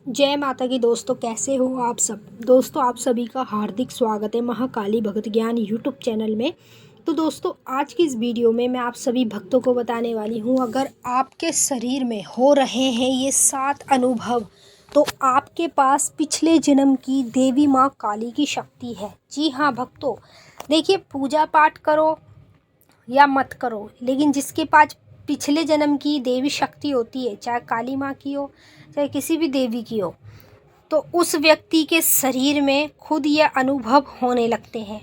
जय माता की दोस्तों, कैसे हो आप सब। दोस्तों, आप सभी का हार्दिक स्वागत है महाकाली भगत ज्ञान यूट्यूब चैनल में। तो दोस्तों, आज की इस वीडियो में मैं आप सभी भक्तों को बताने वाली हूँ, अगर आपके शरीर में हो रहे हैं ये 7 अनुभव, तो आपके पास पिछले जन्म की देवी माँ काली की शक्ति है। जी हाँ भक्तों, देखिए, पूजा पाठ करो या मत करो, लेकिन जिसके पास पिछले जन्म की देवी शक्ति होती है, चाहे काली माँ की हो चाहे किसी भी देवी की हो, तो उस व्यक्ति के शरीर में खुद ये अनुभव होने लगते हैं।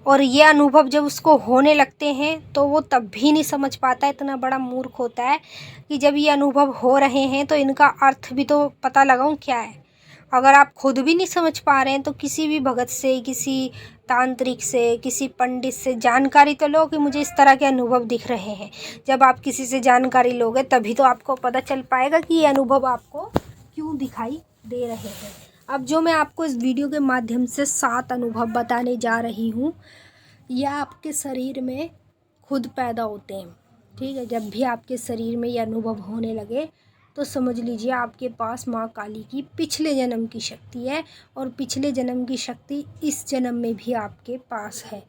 और ये अनुभव जब उसको होने लगते हैं तो वो तब भी नहीं समझ पाता, इतना बड़ा मूर्ख होता है कि जब ये अनुभव हो रहे हैं तो इनका अर्थ भी तो पता लगाऊं क्या है। अगर आप खुद भी नहीं समझ पा रहे हैं तो किसी भी भगत से, किसी तांत्रिक से, किसी पंडित से जानकारी तो लो कि मुझे इस तरह के अनुभव दिख रहे हैं। जब आप किसी से जानकारी लोगे तभी तो आपको पता चल पाएगा कि ये अनुभव आपको क्यों दिखाई दे रहे हैं। अब जो मैं आपको इस वीडियो के माध्यम से 7 अनुभव बताने जा रही हूँ, यह आपके शरीर में खुद पैदा होते हैं। ठीक है, जब भी आपके शरीर में ये अनुभव होने लगे तो समझ लीजिए आपके पास माँ काली की पिछले जन्म की शक्ति है, और पिछले जन्म की शक्ति इस जन्म में भी आपके पास है।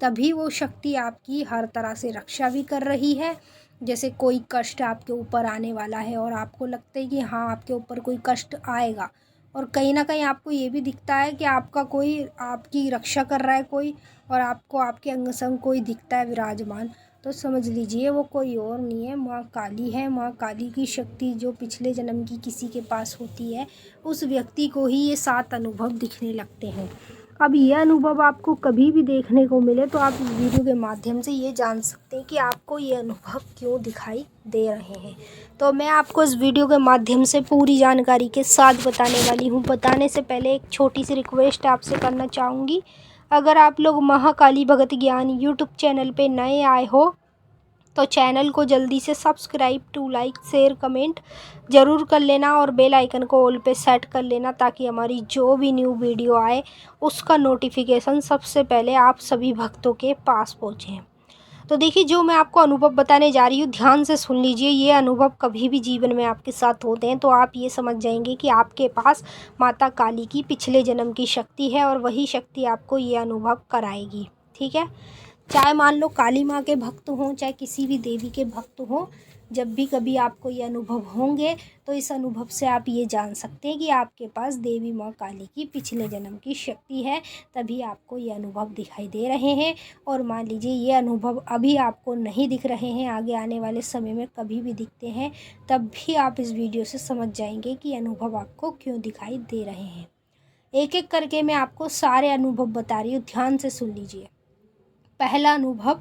तभी वो शक्ति आपकी हर तरह से रक्षा भी कर रही है। जैसे कोई कष्ट आपके ऊपर आने वाला है और आपको लगता है कि हाँ, आपके ऊपर कोई कष्ट आएगा, और कहीं ना कहीं आपको ये भी दिखता है कि आपका कोई आपकी रक्षा कर रहा है कोई, और आपको आपके अंग संग कोई दिखता है विराजमान, तो समझ लीजिए वो कोई और नहीं है, माँ काली है। माँ काली की शक्ति जो पिछले जन्म की किसी के पास होती है, उस व्यक्ति को ही ये 7 अनुभव दिखने लगते हैं। अब ये अनुभव आपको कभी भी देखने को मिले तो आप इस वीडियो के माध्यम से ये जान सकते हैं कि आपको ये अनुभव क्यों दिखाई दे रहे हैं। तो मैं आपको इस वीडियो के माध्यम से पूरी जानकारी के साथ बताने वाली हूँ। बताने से पहले एक छोटी सी रिक्वेस्ट आपसे करना चाहूँगी। अगर आप लोग महाकाली भगत ज्ञान यूट्यूब चैनल पे नए आए हो तो चैनल को जल्दी से subscribe to like share comment ज़रूर कर लेना, और बेल आइकन को ऑल पे सेट कर लेना, ताकि हमारी जो भी न्यू वीडियो आए उसका नोटिफिकेशन सबसे पहले आप सभी भक्तों के पास पहुँचे। तो देखिए, जो मैं आपको अनुभव बताने जा रही हूँ, ध्यान से सुन लीजिए। ये अनुभव कभी भी जीवन में आपके साथ होते हैं तो आप ये समझ जाएंगे कि आपके पास माता काली की पिछले जन्म की शक्ति है, और वही शक्ति आपको ये अनुभव कराएगी। ठीक है, चाहे मान लो काली माँ के भक्त हों, चाहे किसी भी देवी के भक्त हों, जब भी कभी आपको ये अनुभव होंगे तो इस अनुभव से आप ये जान सकते हैं कि आपके पास देवी माँ काली की पिछले जन्म की शक्ति है, तभी आपको ये अनुभव दिखाई दे रहे हैं। और मान लीजिए ये अनुभव अभी आपको नहीं दिख रहे हैं, आगे आने वाले समय में कभी भी दिखते हैं, तब भी आप इस वीडियो से समझ जाएंगे कि अनुभव आपको क्यों दिखाई दे रहे हैं। एक एक करके मैं आपको सारे अनुभव बता रही हूँ, ध्यान से सुन लीजिए। पहला अनुभव,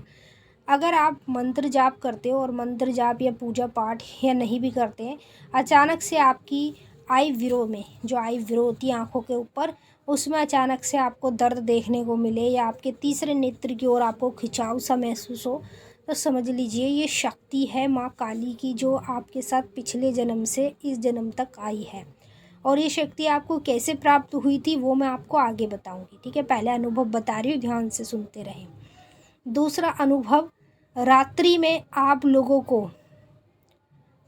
अगर आप मंत्र जाप करते हो, और मंत्र जाप या पूजा पाठ या नहीं भी करते हैं, अचानक से आपकी आई विरो में, जो आई विरो होती है आँखों के ऊपर, उसमें अचानक से आपको दर्द देखने को मिले, या आपके तीसरे नेत्र की ओर आपको खिंचाव सा महसूस हो, तो समझ लीजिए ये शक्ति है माँ काली की, जो आपके साथ पिछले जन्म से इस जन्म तक आई है। और ये शक्ति आपको कैसे प्राप्त हुई थी वो मैं आपको आगे बताऊंगी। ठीक है, पहले अनुभव बता रही हूँ, ध्यान से सुनते रहें। दूसरा अनुभव, रात्रि में आप लोगों को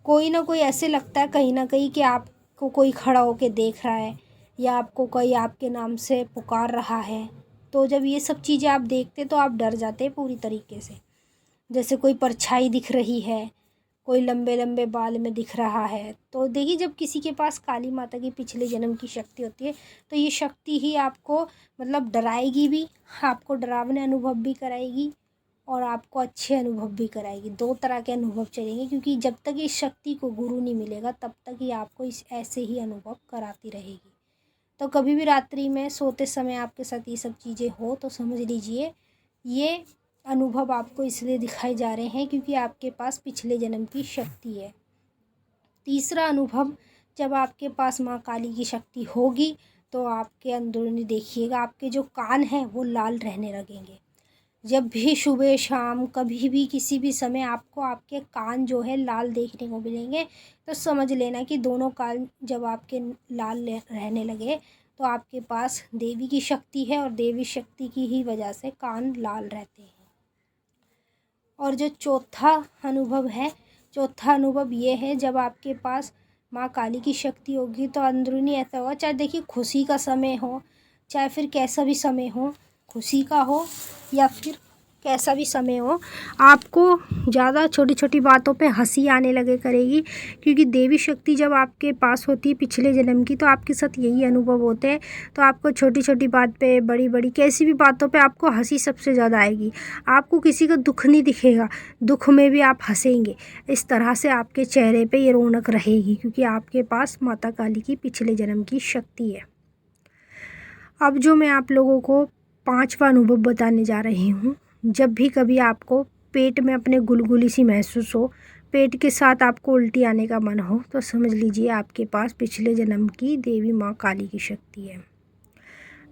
कोई ना कोई ऐसे लगता है कहीं ना कहीं कि आपको कोई खड़ा होके देख रहा है, या आपको कोई आपके नाम से पुकार रहा है। तो जब ये सब चीज़ें आप देखते तो आप डर जाते हैं पूरी तरीके से। जैसे कोई परछाई दिख रही है, कोई लंबे लंबे बाल में दिख रहा है। तो देखिए, जब किसी के पास काली माता की पिछले जन्म की शक्ति होती है तो ये शक्ति ही आपको मतलब डराएगी भी, आपको डरावने अनुभव भी कराएगी, और आपको अच्छे अनुभव भी कराएगी। 2 तरह के अनुभव चलेंगे, क्योंकि जब तक इस शक्ति को गुरु नहीं मिलेगा तब तक ही आपको इस ऐसे ही अनुभव कराती रहेगी। तो कभी भी रात्रि में सोते समय आपके साथ ये सब चीज़ें हो तो समझ लीजिए ये अनुभव आपको इसलिए दिखाए जा रहे हैं क्योंकि आपके पास पिछले जन्म की शक्ति है। तीसरा अनुभव, जब आपके पास माँ काली की शक्ति होगी तो आपके अंदरूनी देखिएगा आपके जो कान हैं वो लाल रहने लगेंगे। जब भी सुबह शाम कभी भी किसी भी समय आपको आपके कान जो है लाल देखने को मिलेंगे, तो समझ लेना कि दोनों कान जब आपके लाल रहने लगे तो आपके पास देवी की शक्ति है, और देवी शक्ति की ही वजह से कान लाल रहते हैं। और जो चौथा अनुभव है, चौथा अनुभव ये है, जब आपके पास माँ काली की शक्ति होगी तो अंदरूनी ऐसा होगा, चाहे देखिए खुशी का समय हो, चाहे फिर कैसा भी समय हो, खुशी का हो या फिर कैसा भी समय हो, आपको ज़्यादा छोटी छोटी बातों पे हंसी आने लगे करेगी। क्योंकि देवी शक्ति जब आपके पास होती है पिछले जन्म की, तो आपके साथ यही अनुभव होते हैं। तो आपको छोटी छोटी बात पे, बड़ी बड़ी कैसी भी बातों पे आपको हंसी सबसे ज़्यादा आएगी। आपको किसी का दुख नहीं दिखेगा, दुख में भी आप हंसेंगे। इस तरह से आपके चेहरे पे ये रौनक रहेगी, क्योंकि आपके पास माता काली की पिछले जन्म की शक्ति है। अब जो मैं आप लोगों को 5वां अनुभव बताने जा रही हूँ, जब भी कभी आपको पेट में अपने गुलगुली सी महसूस हो, पेट के साथ आपको उल्टी आने का मन हो, तो समझ लीजिए आपके पास पिछले जन्म की देवी माँ काली की शक्ति है।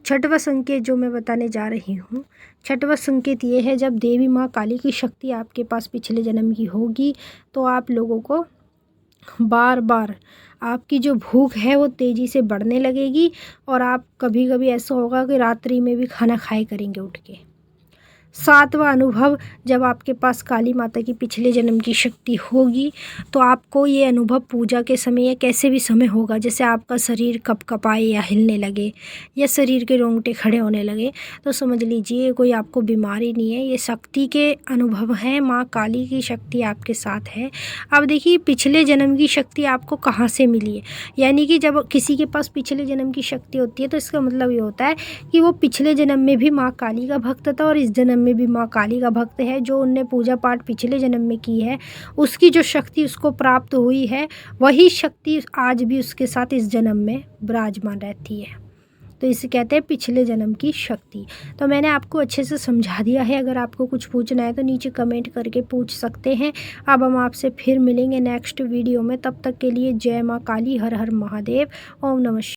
छठवां संकेत जो मैं बताने जा रही हूँ, छठवां संकेत ये है, जब देवी माँ काली की शक्ति आपके पास पिछले जन्म की होगी तो आप लोगों को बार बार आपकी जो भूख है वो तेज़ी से बढ़ने लगेगी, और आप कभी कभी ऐसा होगा कि रात्रि में भी खाना खाए करेंगे उठ के। 7वां अनुभव, जब आपके पास काली माता की पिछले जन्म की शक्ति होगी तो आपको ये अनुभव पूजा के समय या कैसे भी समय होगा, जैसे आपका शरीर कँपकँपाए या हिलने लगे या शरीर के रोंगटे खड़े होने लगे, तो समझ लीजिए कोई आपको बीमारी नहीं है, ये शक्ति के अनुभव हैं। माँ काली की शक्ति आपके साथ है। अब देखिए पिछले जन्म की शक्ति आपको कहाँ से मिली है, यानी कि जब किसी के पास पिछले जन्म की शक्ति होती है तो इसका मतलब ये होता है कि वो पिछले जन्म में भी माँ काली का भक्त था और इस जन्म में भी माँ काली का भक्त है। जो उनने पूजा पाठ पिछले जन्म में की है, उसकी जो शक्ति उसको प्राप्त हुई है, वही शक्ति आज भी उसके साथ इस जन्म में विराजमान रहती है। तो इसे कहते हैं पिछले जन्म की शक्ति। तो मैंने आपको अच्छे से समझा दिया है। अगर आपको कुछ पूछना है तो नीचे कमेंट करके पूछ सकते हैं। अब हम आपसे फिर मिलेंगे नेक्स्ट वीडियो में। तब तक के लिए जय माँ काली, हर हर महादेव, ओम नमः शिवाय।